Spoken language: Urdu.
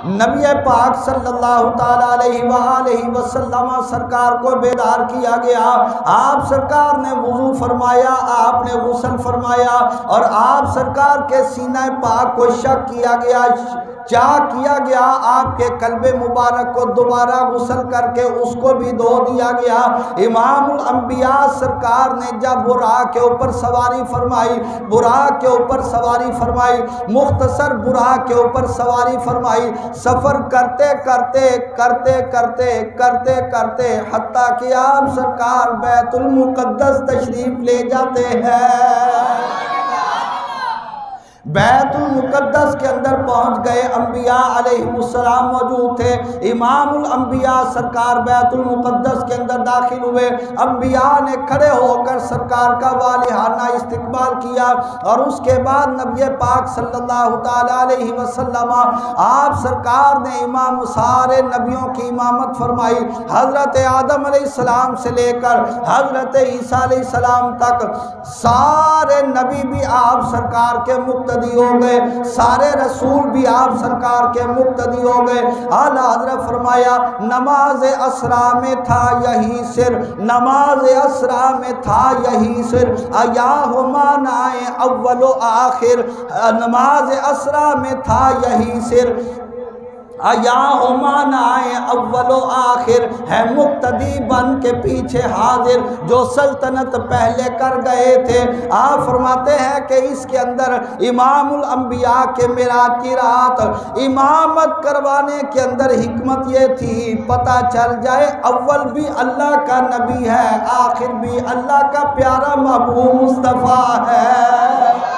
نبی پاک صلی اللہ تعالیٰ علیہ وآلہ وسلم سرکار کو بیدار کیا گیا۔ آپ سرکار نے وضو فرمایا، آپ نے غسل فرمایا، اور آپ سرکار کے سینہ پاک کو شک کیا گیا، چاک کیا گیا، آپ کے قلب مبارک کو دوبارہ غسل کر کے اس کو بھی دھو دیا گیا۔ امام الانبیاء سرکار نے جب براق کے اوپر سواری فرمائی، براق کے اوپر سواری فرمائی، مختصر براق کے اوپر سواری فرمائی، سفر کرتے کرتے کرتے کرتے کرتے کرتے حتیٰ کہ آپ سرکار بیت المقدس تشریف لے جاتے ہیں۔ بیت المقدس کے اندر پہنچ گئے، انبیاء علیہ السلام موجود تھے۔ امام الانبیاء سرکار بیت المقدس کے اندر داخل ہوئے، انبیاء نے کھڑے ہو کر سرکار کا والہانہ استقبال کیا، اور اس کے بعد نبی پاک صلی اللہ تعالیٰ علیہ وسلم آپ سرکار نے امام سارے نبیوں کی امامت فرمائی، حضرت آدم علیہ السلام سے لے کر حضرت عیسیٰ علیہ السلام تک سارے نبی بھی آپ سرکار کے مقتدی ہو گئے، سارے رسول بھی آپ سرکار کے مقتدی ہو گئے۔ اعلیٰ حضرت فرمایا نماز اسرا میں تھا یہی سر، نماز اسرا میں تھا یہی سر، ایاہما نائے اول و آخر، نماز اسرا میں تھا یہی سر، ایاہما نائے اول و آخر، ہے مقتدی بن کے پیچھے حاضر، جو سلطنت پہلے کر گئے تھے۔ آپ فرماتے ہیں کہ اس کے اندر امام الانبیاء کے معراج کی رات امامت کروانے کے اندر حکمت یہ تھی، پتہ چل جائے اول بھی اللہ کا نبی ہے، آخر بھی اللہ کا پیارا محبوب مصطفیٰ ہے۔